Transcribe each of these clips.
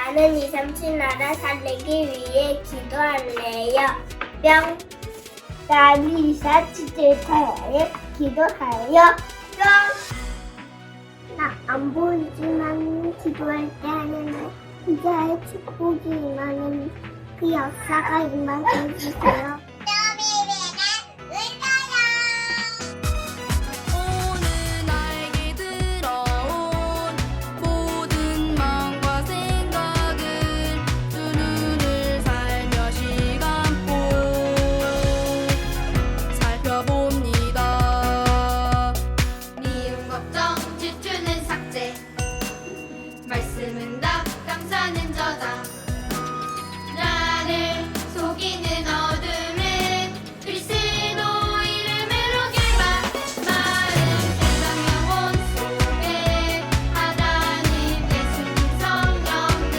나는 2, 3, 7 나라 살리기 위해 기도할래요. 뿅. 나는 2, 4, 7 대파에 기도하여. 뿅. 나 안 보이지만 기도할 때 하는 기자의 축복이 임하는 그 역사가 임하게 해주세요. 오늘 나에게 들어온 모든 마음과 생각을 두 눈을 살며시 감고 살펴봅니다. 미움 걱정 질투는 삭제 말씀은 답 감사는 저장 나를 속이는 어둠은 그리스도 이름으로 결박 마음 세상 영혼 속에 하나님 예수님 성령님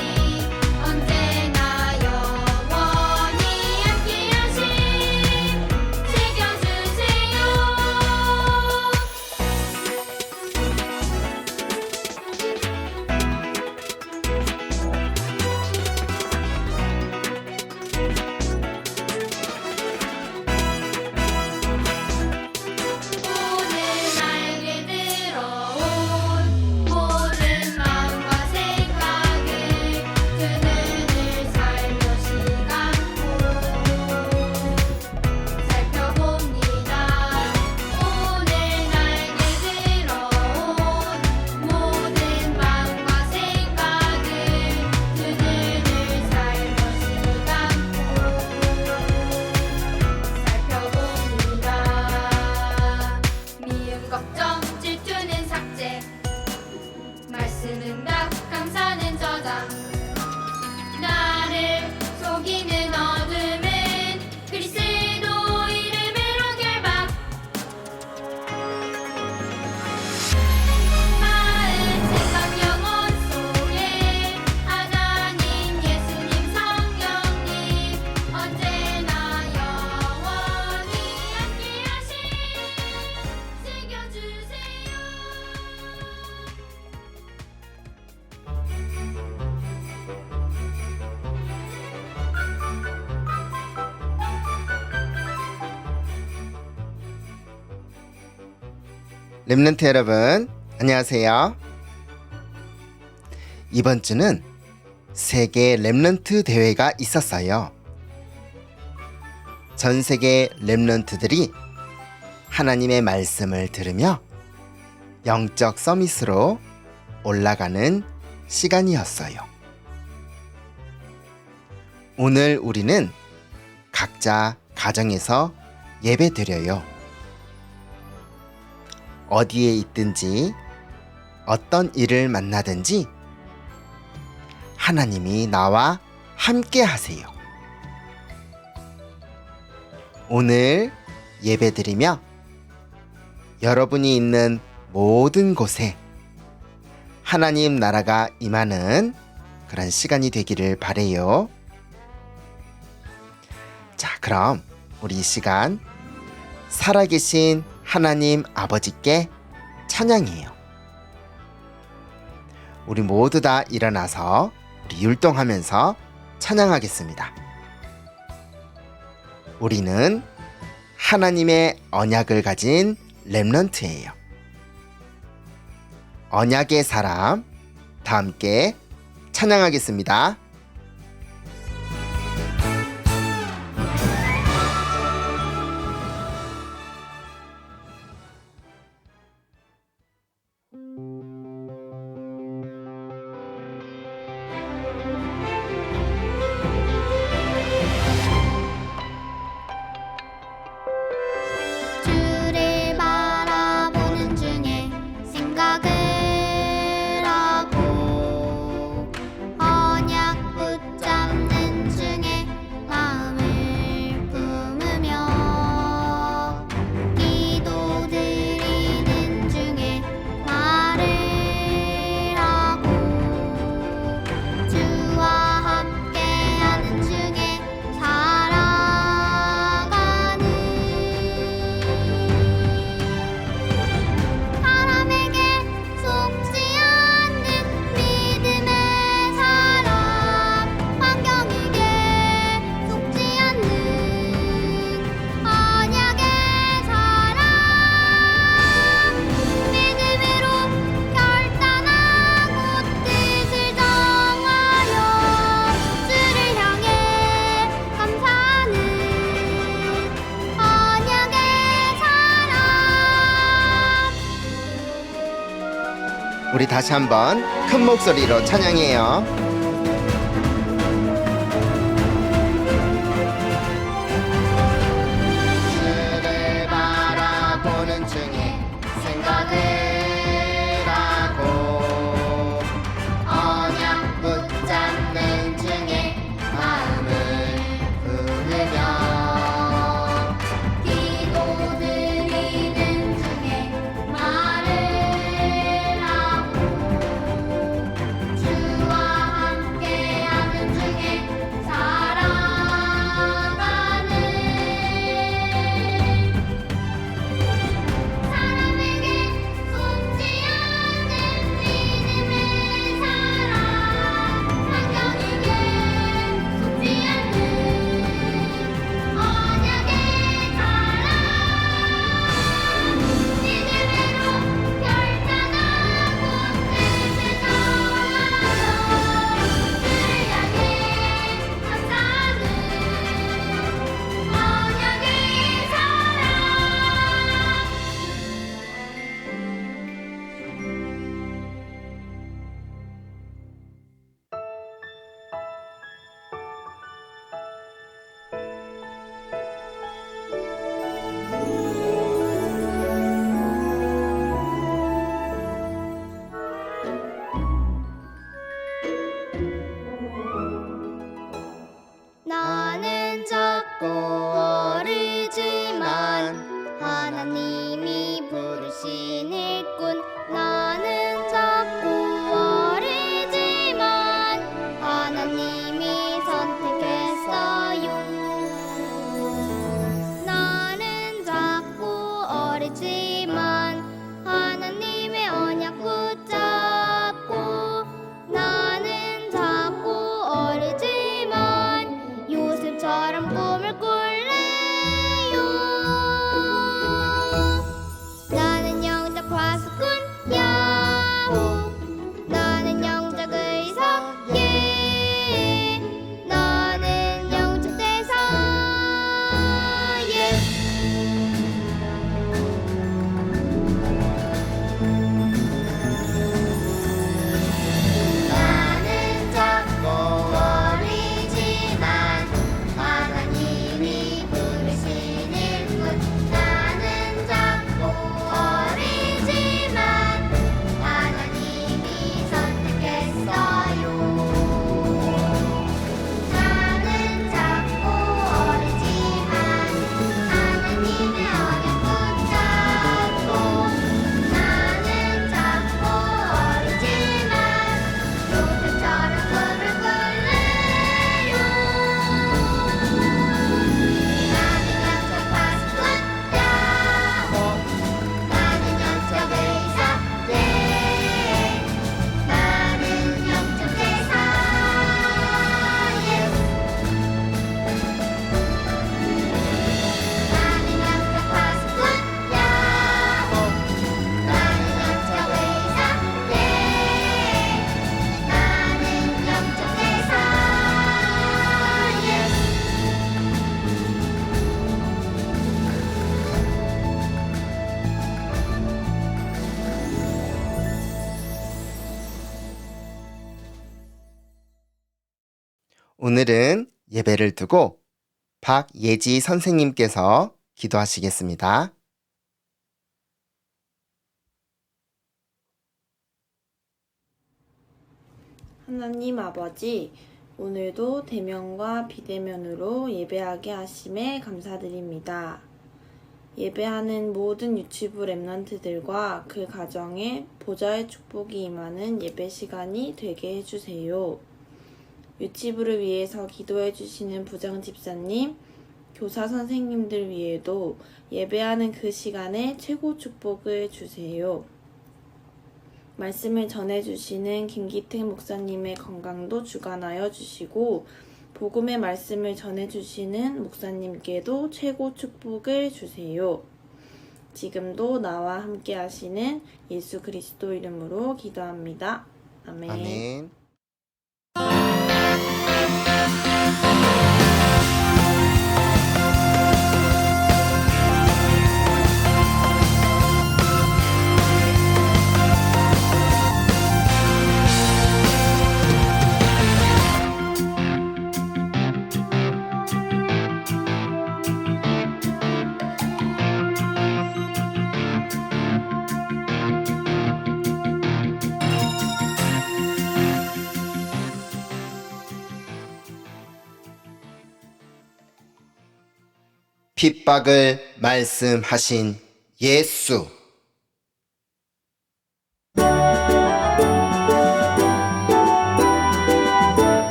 언제나 영원히 함께하심 새겨주세요. 오늘 나에게 들어온 모든 마음과 생각을 두 눈을 살며시 감고 살펴봅니다. 오늘 나에게 들어온 모든 마음과 생각을 두 눈을 살며시 감고 살펴봅니다. 미움 걱정 질투는 삭제 말씀은 답 감사는 저장 나를 속이는 어둠은 그리스도 이름으로 결박 마음 생각 영혼 속에 하나님 예수님 성령님 언제나 영원히 함께하심 새겨주세요. 렘넌트 여러분, 안녕하세요. 이번 주는 세계 렘넌트 대회가 있었어요. 전 세계 렘넌트들이 하나님의 말씀을 들으며 영적 서밋으로 올라가는 시간이었어요. 오늘 우리는 각자 가정에서 예배 드려요. 어디에 있든지 어떤 일을 만나든지 하나님이 나와 함께 하세요. 오늘 예배드리며 여러분이 있는 모든 곳에 하나님 나라가 임하는 그런 시간이 되기를 바래요. 자, 그럼 우리 이 시간 살아계신 하나님 아버지께 찬양해요. 우리 모두 다 일어나서 우리 율동하면서 찬양하겠습니다. 우리는 하나님의 언약을 가진 렘넌트예요. 언약의 사람, 다 함께 찬양하겠습니다. 주를 바라보는 중에 생각을 하고 언약 우리 다시 한번 큰 목소리로 찬양해요. 주를 바라보는 중에 생각을 하고 언약 붙잡는 중에 마음을 부으며 기도드리는 중에 말을 하고 주와 함께하는 중에 살아가는 사람에게 속지 않는 믿음의 사랑 환경에게 속지 않는 언약의 사랑 믿음으로 결단하고 뜻을 정하여 주를 향해 감사하는 언약의 사랑 나는 작고 어리지만 하나님이 부르신 일꾼 나는 작고 어리지만 하나님이 선택했어요. 나는 작고 어리지만 하나님의 언약 붙잡고 나는 작고 어리지만 요셉처럼 꿈을 꿀래요. 나는 영적 파수꾼 야호 나는 영적 의사 예 나는 영적 대사 예 나는 작고 어리지만 하나님이 부르신 일꾼 나는 작고 어리지만 하나님이 선택했어요. 나는 작고 어리지만 하나님의 언약 붙잡고 나는 작고 어리지만 요셉처럼 꿈을 꿀래요. 나는 영적 파수꾼 야호 나는 영적 의사 예 나는 영적 대사 예 나는 영적 파수꾼 야호 나는 영적 의사 예 나는 영적 대사 예 오늘은 예배를 두고 박예지 선생님께서 기도하시겠습니다. 하나님 아버지, 오늘도 대면과 비대면으로 예배하게 하심에 감사드립니다. 예배하는 모든 유치부 랩런트들과 그 가정에 보좌의 축복이 임하는 예배 시간이 되게 해주세요. 유치부를 위해서 기도해 주시는 부장 집사님, 교사 선생님들 위에도 예배하는 그 시간에 최고 축복을 주세요. 말씀을 전해주시는 김기택 목사님의 건강도 주관하여 주시고 복음의 말씀을 전해주시는 목사님께도 최고 축복을 주세요. 지금도 나와 함께 하시는 예수 그리스도 이름으로 기도합니다. 아멘. 아멘. 핍박을 말씀하신 예수.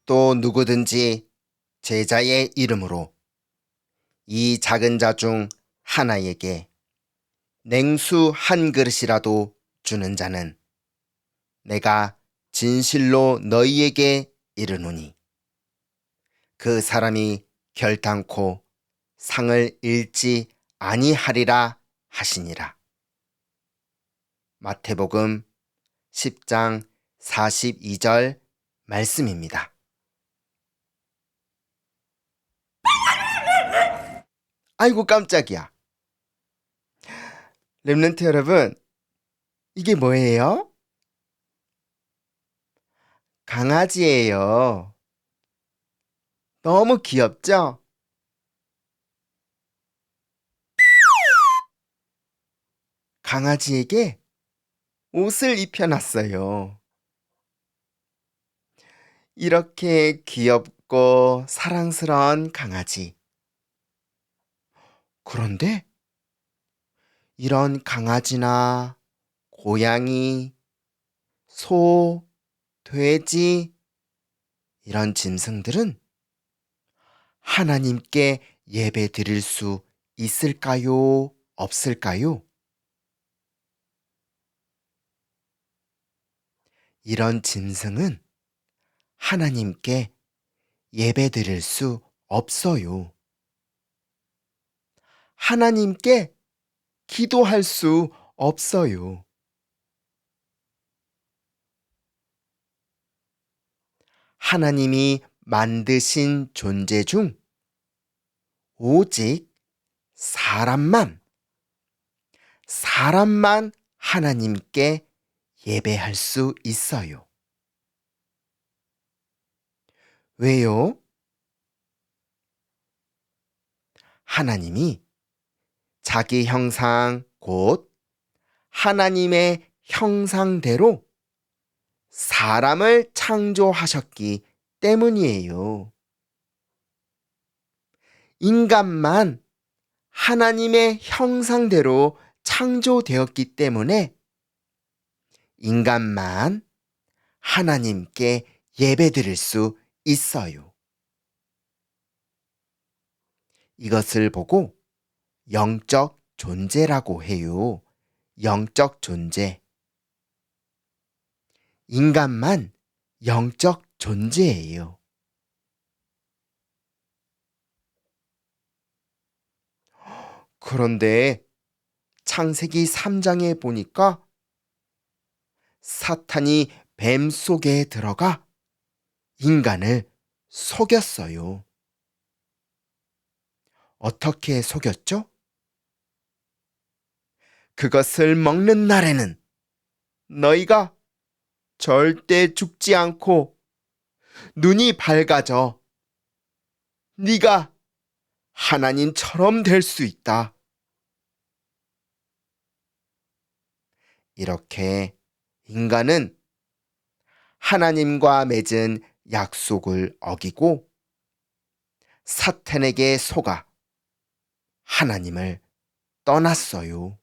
또 누구든지 제자의 이름으로 이 작은 자 중 하나에게 냉수 한 그릇이라도 주는 자는 내가 진실로 너희에게 이르노니 그 사람이 결단코 상을 잃지 아니하리라 하시니라. 마태복음 10장 42절 말씀입니다. 아이고 깜짝이야. 렘넌트 여러분, 이게 뭐예요? 강아지예요. 너무 귀엽죠? 강아지에게 옷을 입혀놨어요. 이렇게 귀엽고 사랑스러운 강아지. 그런데 이런 강아지나 고양이, 소, 돼지 이런 짐승들은 하나님께 예배 드릴 수 있을까요? 없을까요? 이런 짐승은 하나님께 예배 드릴 수 없어요. 하나님께 기도할 수 없어요. 하나님이 만드신 존재 중 오직 사람만 하나님께 예배할 수 있어요. 왜요? 하나님이 자기 형상 곧 하나님의 형상대로 사람을 창조하셨기 때문이에요. 인간만 하나님의 형상대로 창조되었기 때문에 인간만 하나님께 예배드릴 수 있어요. 이것을 보고 영적 존재라고 해요. 영적 존재. 인간만 영적 존재예요. 그런데 창세기 3장에 보니까 사탄이 뱀 속에 들어가 인간을 속였어요. 어떻게 속였죠? 그것을 먹는 날에는 너희가 절대 죽지 않고 눈이 밝아져 네가 하나님처럼 될 수 있다. 이렇게 인간은 하나님과 맺은 약속을 어기고 사탄에게 속아 하나님을 떠났어요.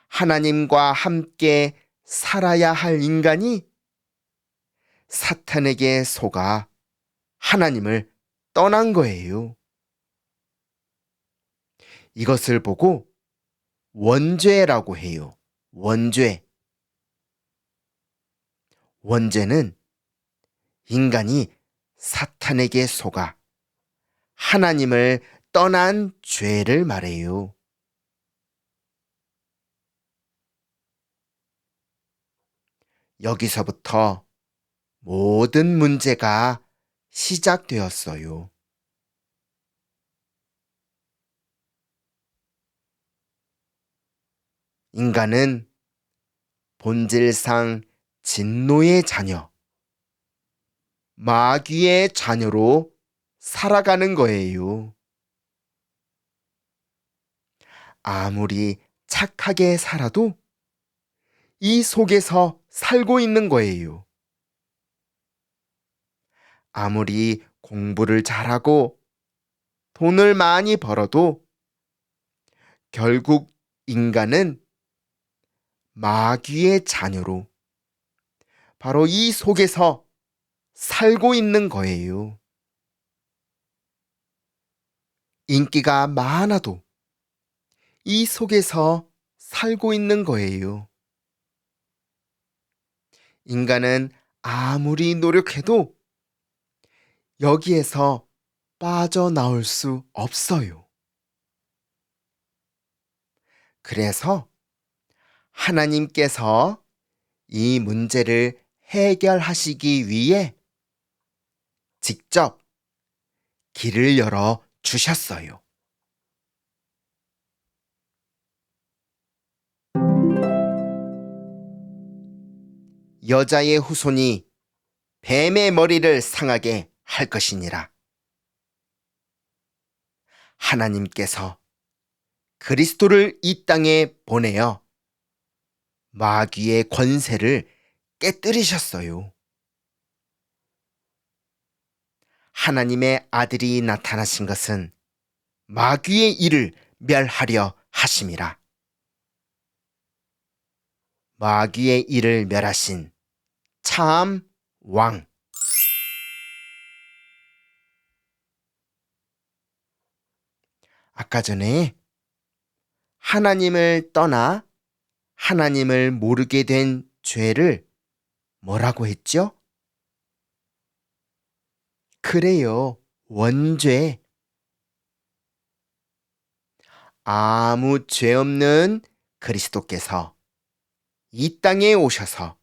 하나님과 함께 살아야 할 인간이 사탄에게 속아 하나님을 떠난 거예요. 이것을 보고 원죄라고 해요. 원죄. 원죄는 인간이 사탄에게 속아 하나님을 떠난 죄를 말해요. 여기서부터 모든 문제가 시작되었어요. 인간은 본질상 진노의 자녀, 마귀의 자녀로 살아가는 거예요. 아무리 착하게 살아도 이 속에서 살고 있는 거예요. 아무리 공부를 잘하고 돈을 많이 벌어도 결국 인간은 마귀의 자녀로 바로 이 속에서 살고 있는 거예요. 인기가 많아도 이 속에서 살고 있는 거예요. 인간은 아무리 노력해도 여기에서 빠져나올 수 없어요. 그래서 하나님께서 이 문제를 해결하시기 위해 직접 길을 열어 주셨어요. 여자의 후손이 뱀의 머리를 상하게 할 것이니라. 하나님께서 그리스도를 이 땅에 보내어 마귀의 권세를 깨뜨리셨어요. 하나님의 아들이 나타나신 것은 마귀의 일을 멸하려 하심이라. 마귀의 일을 멸하신 참 왕. 아까 전에 하나님을 떠나 하나님을 모르게 된 죄를 뭐라고 했죠? 그래요, 원죄. 아무 죄 없는 그리스도께서 이 땅에 오셔서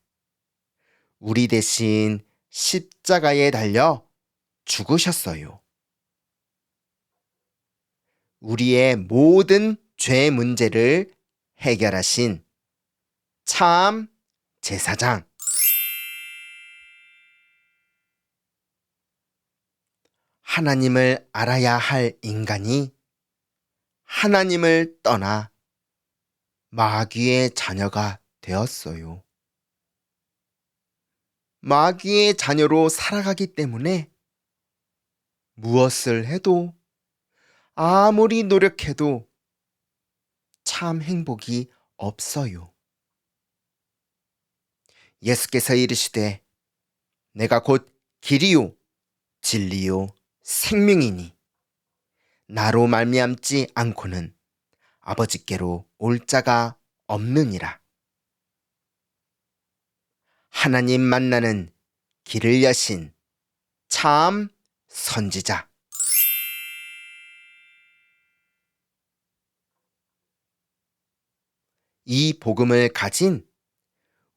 우리 대신 십자가에 달려 죽으셨어요. 우리의 모든 죄 문제를 해결하신 참 제사장. 하나님을 알아야 할 인간이 하나님을 떠나 마귀의 자녀가 되었어요. 마귀의 자녀로 살아가기 때문에 무엇을 해도 아무리 노력해도 참 행복이 없어요. 예수께서 이르시되 내가 곧 길이요 진리요 생명이니 나로 말미암지 않고는 아버지께로 올 자가 없느니라. 하나님 만나는 길을 여신 참 선지자. 이 복음을 가진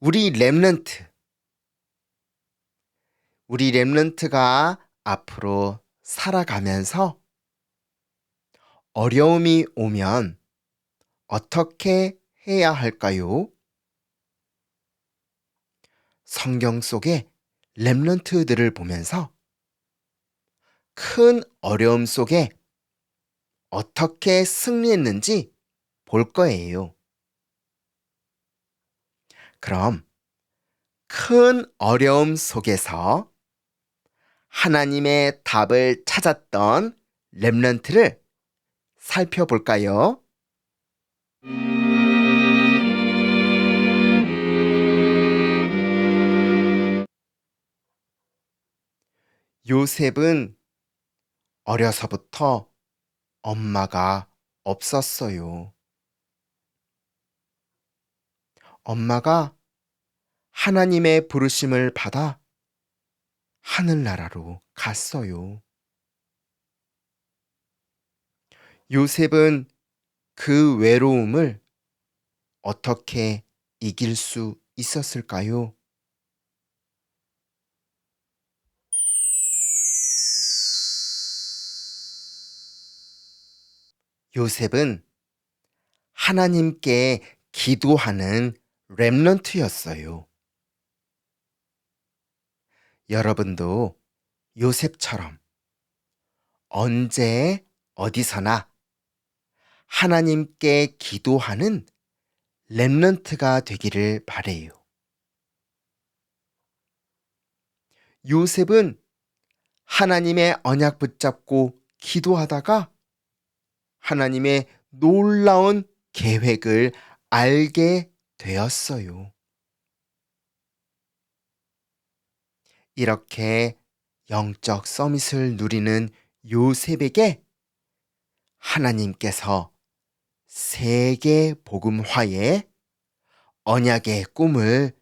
우리 렘넌트가 앞으로 살아가면서 어려움이 오면 어떻게 해야 할까요? 성경 속의 렘넌트들을 보면서 큰 어려움 속에 어떻게 승리했는지 볼 거예요. 그럼 큰 어려움 속에서 하나님의 답을 찾았던 렘넌트를 살펴볼까요? 요셉은 어려서부터 엄마가 없었어요. 엄마가 하나님의 부르심을 받아 하늘나라로 갔어요. 요셉은 그 외로움을 어떻게 이길 수 있었을까요? 요셉은 하나님께 기도하는 렘넌트였어요. 여러분도 요셉처럼 언제 어디서나 하나님께 기도하는 렘넌트가 되기를 바래요. 요셉은 하나님의 언약 붙잡고 기도하다가 하나님의 놀라운 계획을 알게 되었어요. 이렇게 영적 서밋을 누리는 요셉에게 하나님께서 세계 복음화의 언약의 꿈을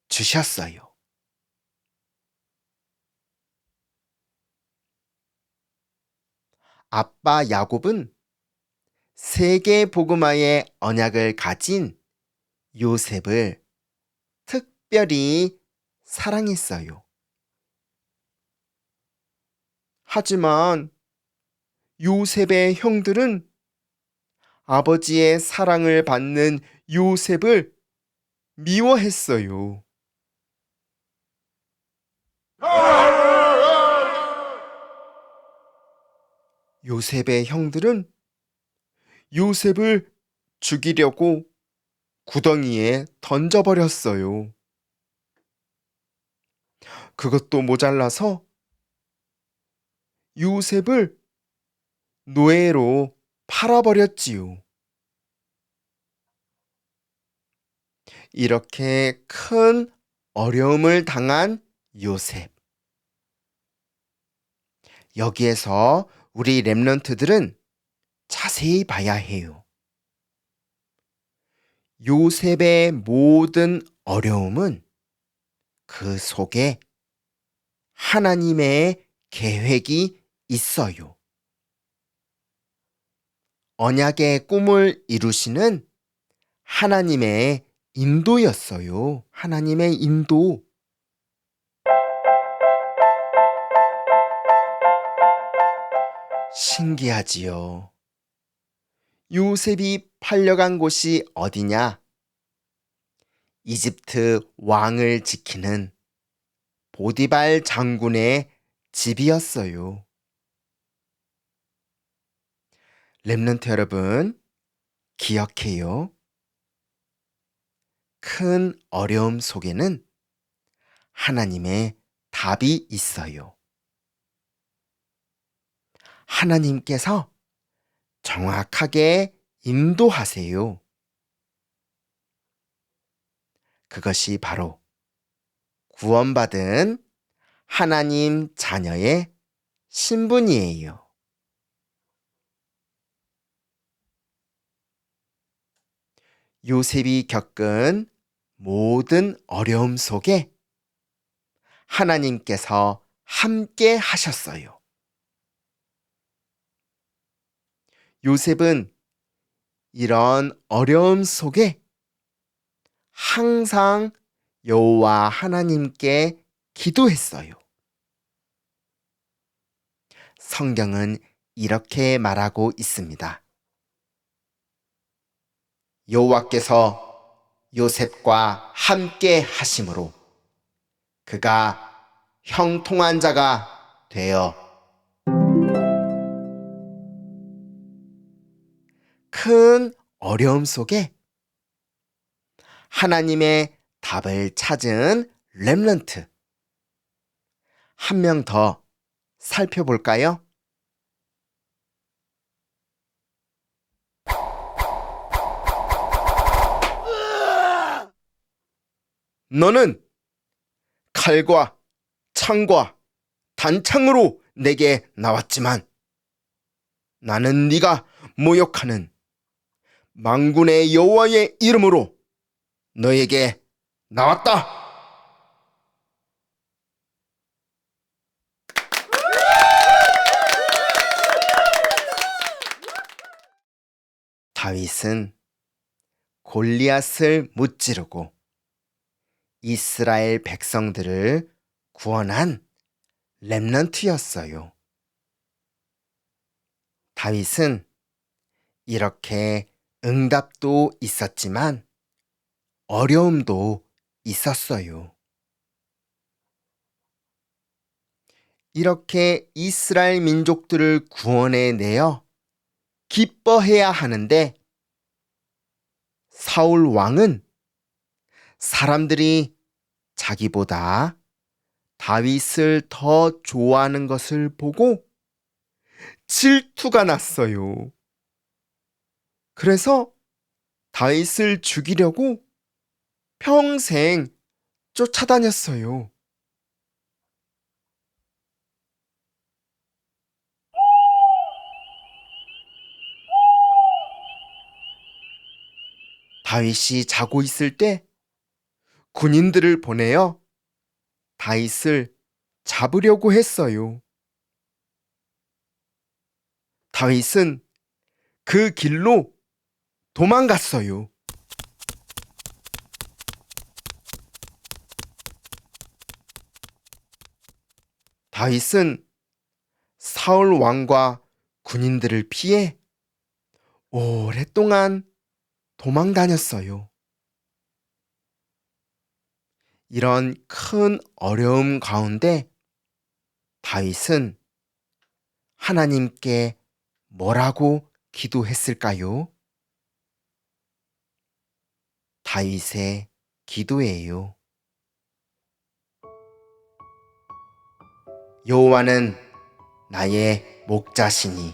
주셨어요. 아빠 야곱은 세계 복음화의 언약을 가진 요셉을 특별히 사랑했어요. 하지만 요셉의 형들은 아버지의 사랑을 받는 요셉을 미워했어요. 요셉의 형들은 요셉을 죽이려고 구덩이에 던져버렸어요. 그것도 모자라서 요셉을 노예로 팔아버렸지요. 이렇게 큰 어려움을 당한 요셉. 여기에서 우리 렘넌트들은 자세히 봐야 해요. 요셉의 모든 어려움은 그 속에 하나님의 계획이 있어요. 언약의 꿈을 이루시는 하나님의 인도였어요. 하나님의 인도. 신기하지요. 요셉이 팔려간 곳이 어디냐? 이집트 왕을 지키는 보디발 장군의 집이었어요. 렘넌트 여러분, 기억해요. 큰 어려움 속에는 하나님의 답이 있어요. 하나님께서 정확하게 인도하세요. 그것이 바로 구원받은 하나님 자녀의 신분이에요. 요셉이 겪은 모든 어려움 속에 하나님께서 함께 하셨어요. 요셉은 이런 어려움 속에 항상 여호와 하나님께 기도했어요. 성경은 이렇게 말하고 있습니다. 여호와께서 요셉과 함께 하심으로 그가 형통한 자가 되어 큰 어려움 속에 하나님의 답을 찾은 렘넌트 한 명 더 살펴볼까요? 너는 칼과 창과 단창으로 내게 나왔지만 나는 네가 모욕하는 만군의 여호와의 이름으로 너에게 나왔다. 다윗은 골리앗을 무찌르고 이스라엘 백성들을 구원한 렘넌트였어요. 다윗은 이렇게 응답도 있었지만 어려움도 있었어요. 이렇게 이스라엘 민족들을 구원해내어 기뻐해야 하는데 사울 왕은 사람들이 자기보다 다윗을 더 좋아하는 것을 보고 질투가 났어요. 그래서 다윗을 죽이려고 평생 쫓아다녔어요. 다윗이 자고 있을 때 군인들을 보내어 다윗을 잡으려고 했어요. 다윗은 그 길로 도망갔어요. 다윗은 사울 왕과 군인들을 피해 오랫동안 도망 다녔어요. 이런 큰 어려움 가운데 다윗은 하나님께 뭐라고 기도했을까요? 다윗의 기도예요. 여호와는 나의 목자시니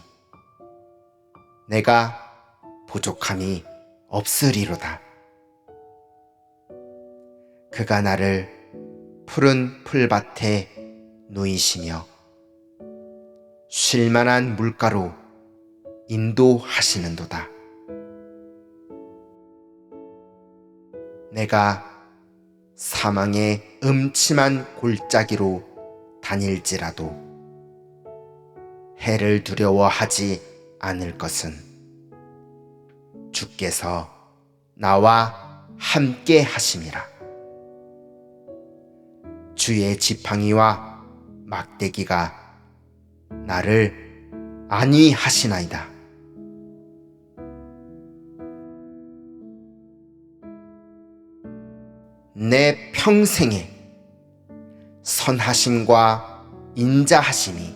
내가 부족함이 없으리로다. 그가 나를 푸른 풀밭에 누이시며 쉴만한 물가로 인도하시는도다. 내가 사망의 음침한 골짜기로 다닐지라도 해를 두려워하지 않을 것은 주께서 나와 함께 하심이라. 주의 지팡이와 막대기가 나를 안위하시나이다. 내 평생에 선하심과 인자하심이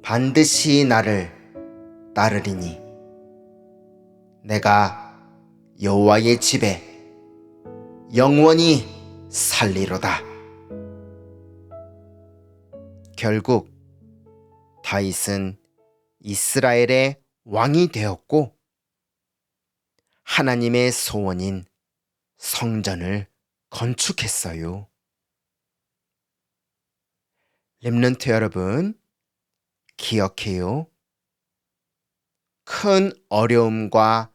반드시 나를 따르리니 내가 여호와의 집에 영원히 살리로다. 결국 다윗은 이스라엘의 왕이 되었고 하나님의 소원인 성전을 건축했어요. 렘넌트 여러분, 기억해요. 큰 어려움과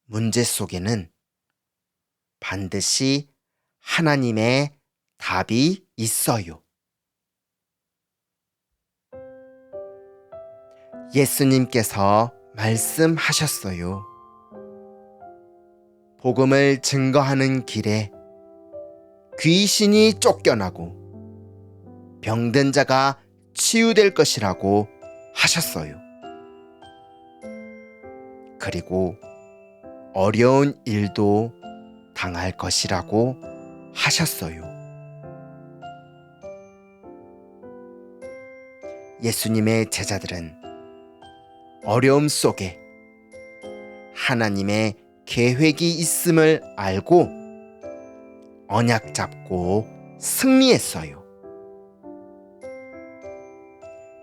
문제 속에는 반드시 하나님의 답이 있어요. 예수님께서 말씀하셨어요. 복음을 증거하는 길에 귀신이 쫓겨나고 병든 자가 치유될 것이라고 하셨어요. 그리고 어려운 일도 당할 것이라고 하셨어요. 예수님의 제자들은 어려움 속에 하나님의 계획이 있음을 알고 언약 잡고 승리했어요.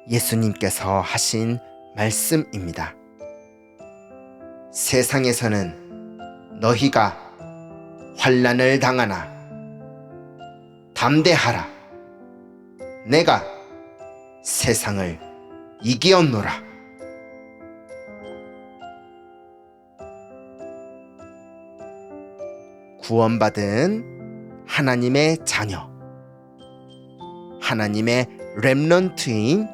예수님께서 하신 말씀입니다. 세상에서는 너희가 환난을 당하나 담대하라. 내가 세상을 이기었노라. 구원받은 하나님의 자녀, 하나님의 렘넌트인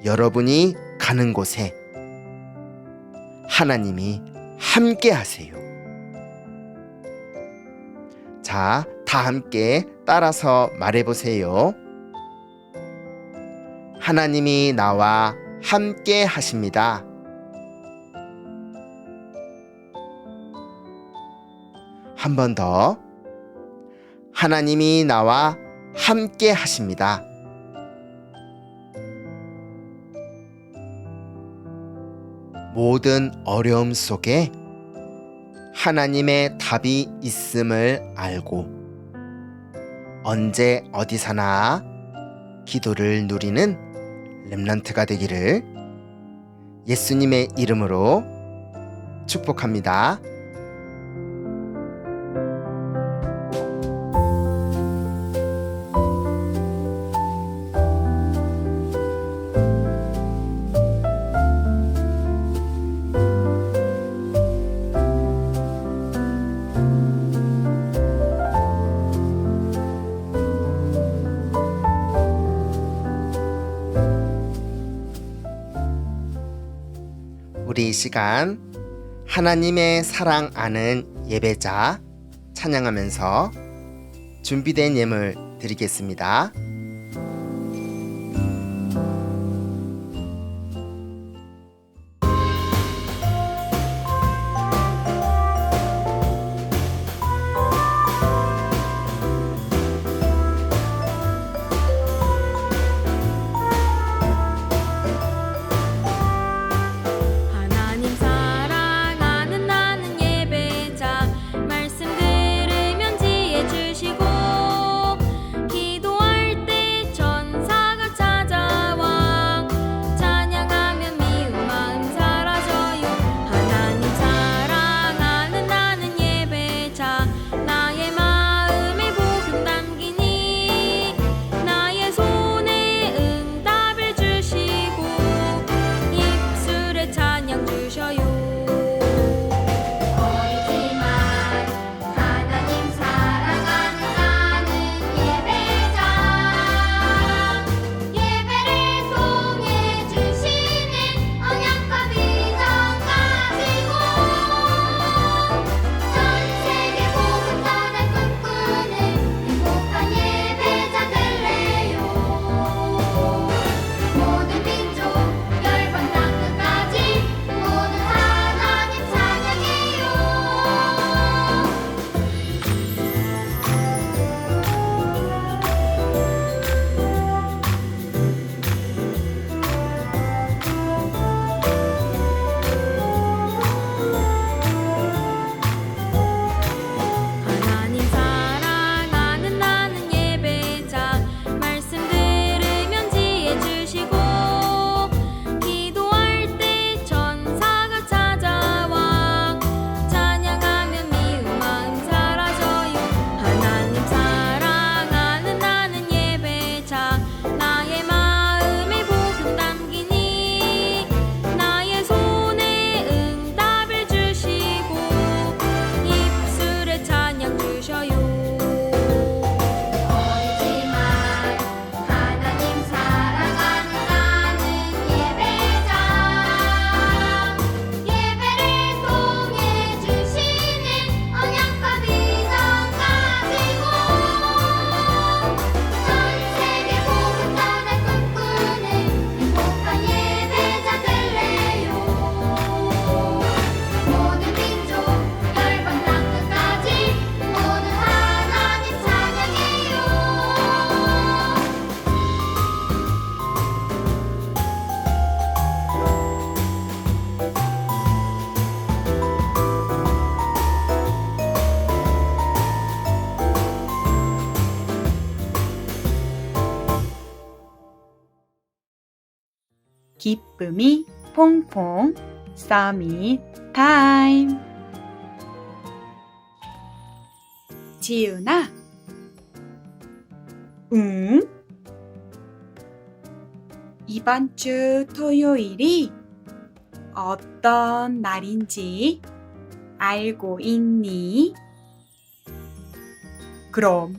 여러분이 가는 곳에 하나님이 함께 하세요. 자, 다 함께 따라서 말해보세요. 하나님이 나와 함께 하십니다. 한 번 더. 하나님이 나와 함께 하십니다. 모든 어려움 속에 하나님의 답이 있음을 알고 언제 어디서나 기도를 누리는 렘넌트가 되기를 예수님의 이름으로 축복합니다. 우리 이 시간 하나님의 사랑 아는 예배자 찬양하면서 준비된 예물 드리겠습니다. 하나님 사랑하는 나는 예배자 말씀 들으면 지혜 주시고 기도할 때 천사가 찾아와 찬양하면 미운 마음 사라져요. 하나님 사랑하는 나는 예배자 나의 마음에 복음 담기니 나의 손에 응답을 주시고 입술에 찬양 주셔요. 어리지만 하나님 사랑하는 나는 예배자 예배를 통해 주시는 언약과 비전 가지고 전 세계 복음 전할 꿈꾸는 행복한 예배자 될래요. 모든 민족 열방 땅끝까지 모든 하나님 찬양해요. 하나님 사랑하는 나는 예배자 말씀 들으면 지혜 주시고 기도할 때 천사가 찾아와 찬양하면 미운 마음 사라져요. 하나님 사랑하는 나는 예배자 나의 마음에 복음 담기니 나의 손에 응답을 주시고 입술에 찬양 주셔요. 어리지만 하나님 사랑하는 나는 예배자 예배를 통해 주시는 언약과 비전 가지고 전 세계 복음 전할 꿈꾸는 행복한 예배자 될래요. 모든 민족 열방 땅끝까지 모든 하나님 찬양해요. 기쁨이 퐁퐁 써미 타임. 지윤아, 응? 이번 주 토요일이 어떤 날인지 알고 있니? 그럼.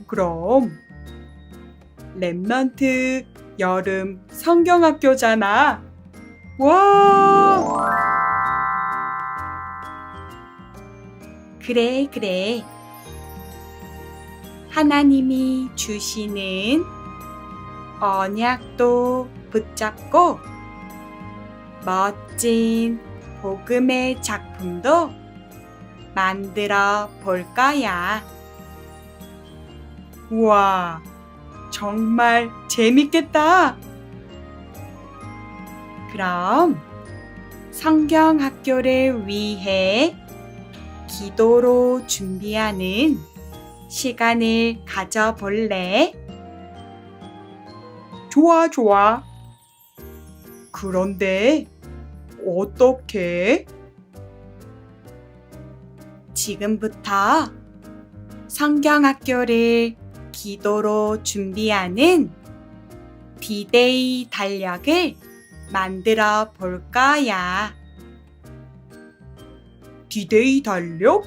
렘넌트 여름 성경학교잖아. 와! 그래. 하나님이 주시는 언약도 붙잡고 멋진 복음의 작품도 만들어 볼 거야. 우와, 정말 재밌겠다. 그럼 성경학교를 위해 기도로 준비하는 시간을 가져볼래? 좋아, 좋아. 그런데 어떻게? 지금부터 성경학교를 기도로 준비하는 디데이 달력을 만들어 볼 거야. 디데이 달력?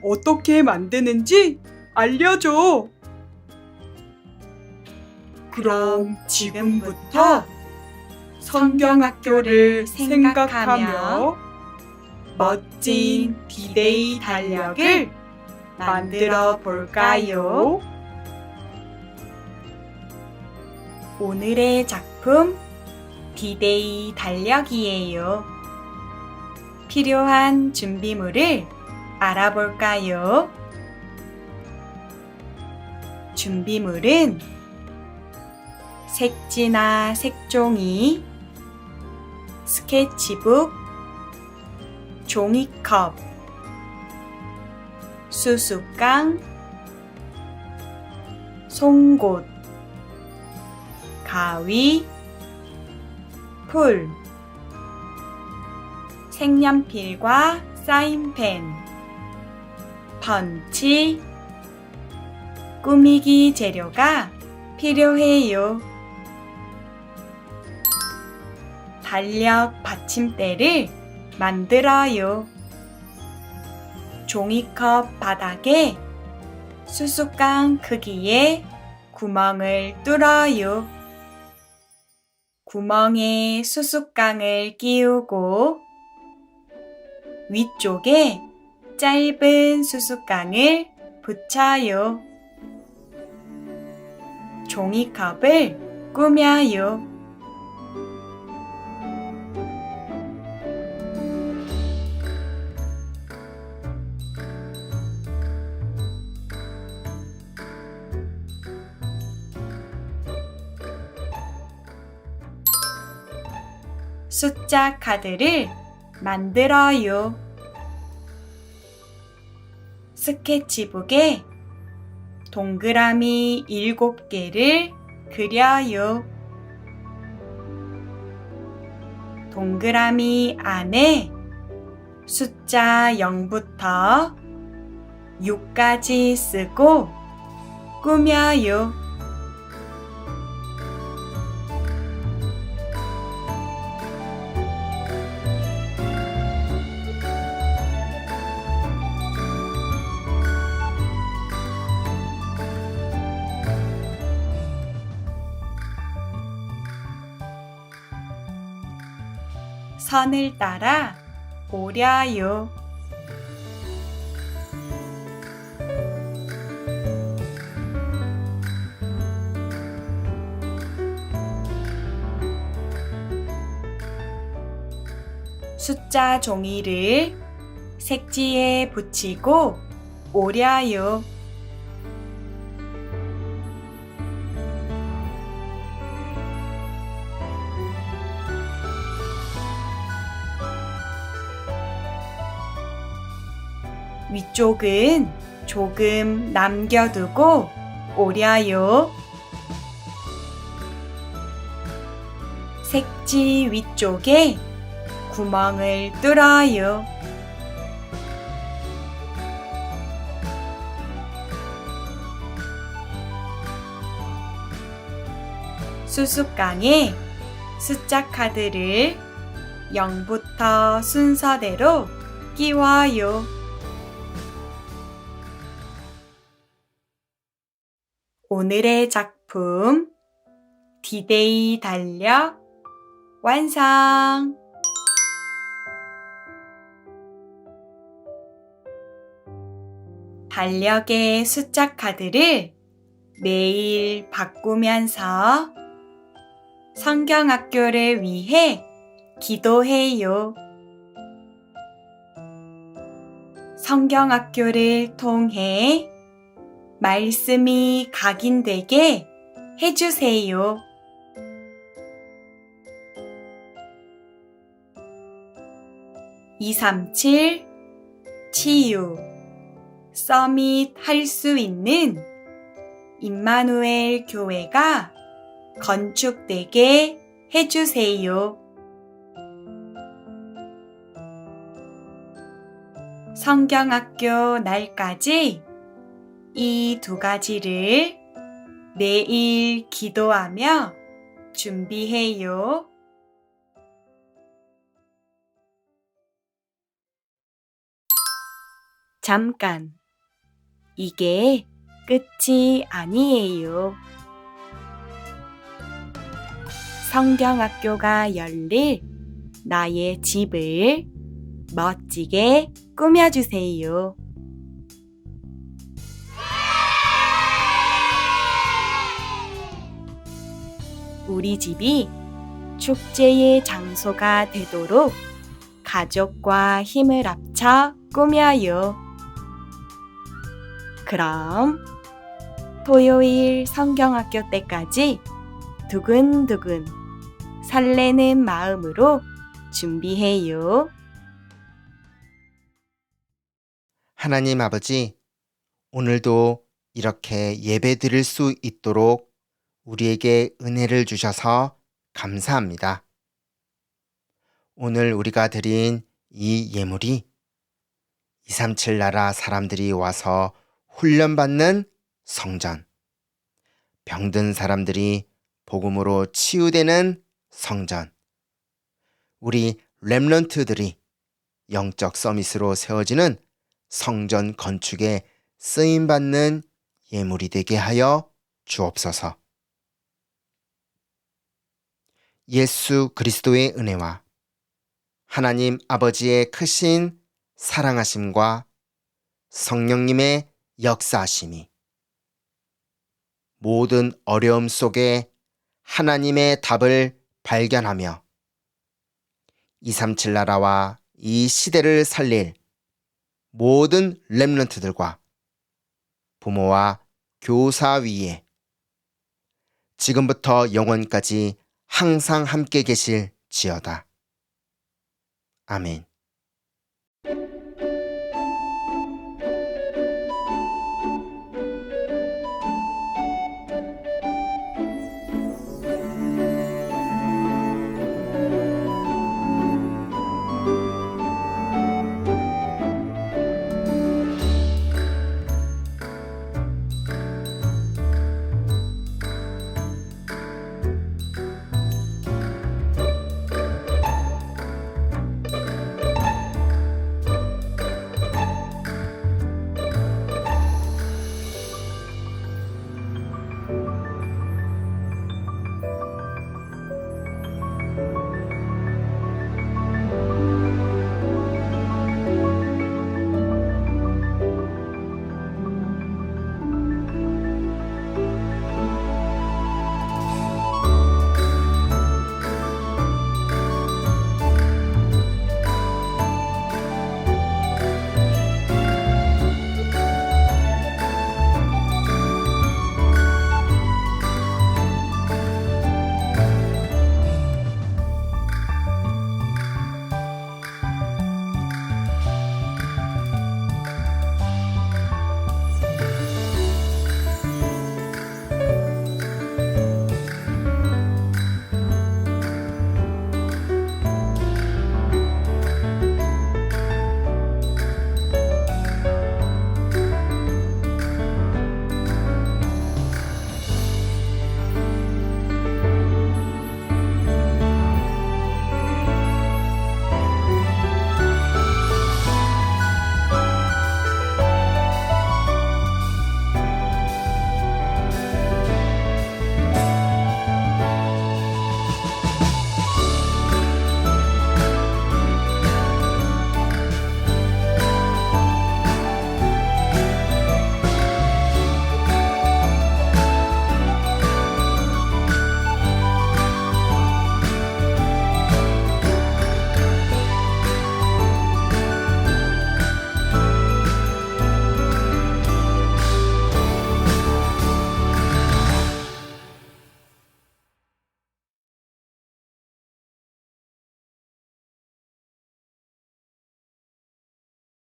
어떻게 만드는지 알려줘. 그럼 지금부터 성경학교를 생각하며 멋진 디데이 달력을 만들어 볼까요? 오늘의 작품 디데이 달력이에요. 필요한 준비물을 알아볼까요? 준비물은 색지나 색종이, 스케치북, 종이컵, 수수깡, 송곳, 가위, 풀, 색연필과 사인펜, 펀치, 꾸미기 재료가 필요해요. 달력 받침대를 만들어요. 종이컵 바닥에 수수깡 크기의 구멍을 뚫어요. 구멍에 수수깡을 끼우고 위쪽에 짧은 수수깡을 붙여요. 종이컵을 꾸며요. 숫자 카드를 만들어요. 스케치북에 동그라미 7개를 그려요. 동그라미 안에 숫자 0부터 6까지 쓰고 꾸며요. 선을 따라 오려요. 숫자 종이를 색지에 붙이고 오려요. 위쪽은 조금 남겨두고 오려요. 색지 위쪽에 구멍을 뚫어요. 수수깡에 숫자 카드를 0부터 순서대로 끼워요. 오늘의 작품 디데이 달력 완성! 달력의 숫자 카드를 매일 바꾸면서 성경학교를 위해 기도해요. 성경학교를 통해 말씀이 각인되게 해주세요. 237 치유 서밋 할 수 있는 임마누엘 교회가 건축되게 해주세요. 성경학교 날까지 이 두 가지를 매일 기도하며 준비해요. 잠깐, 이게 끝이 아니에요. 성경학교가 열릴 나의 집을 멋지게 꾸며주세요. 우리 집이 축제의 장소가 되도록 가족과 힘을 합쳐 꾸며요. 그럼 토요일 성경학교 때까지 두근두근 설레는 마음으로 준비해요. 하나님 아버지, 오늘도 이렇게 예배 드릴 수 있도록 우리에게 은혜를 주셔서 감사합니다. 오늘 우리가 드린 이 예물이 237 나라 사람들이 와서 훈련받는 성전, 병든 사람들이 복음으로 치유되는 성전, 우리 렘넌트들이 영적 서밋으로 세워지는 성전 건축에 쓰임받는 예물이 되게 하여 주옵소서. 예수 그리스도의 은혜와 하나님 아버지의 크신 사랑하심과 성령님의 역사하심이 모든 어려움 속에 하나님의 답을 발견하며 237 나라와 이 시대를 살릴 모든 렘넌트들과 부모와 교사 위에 지금부터 영원까지 항상 함께 계실지어다. 아멘.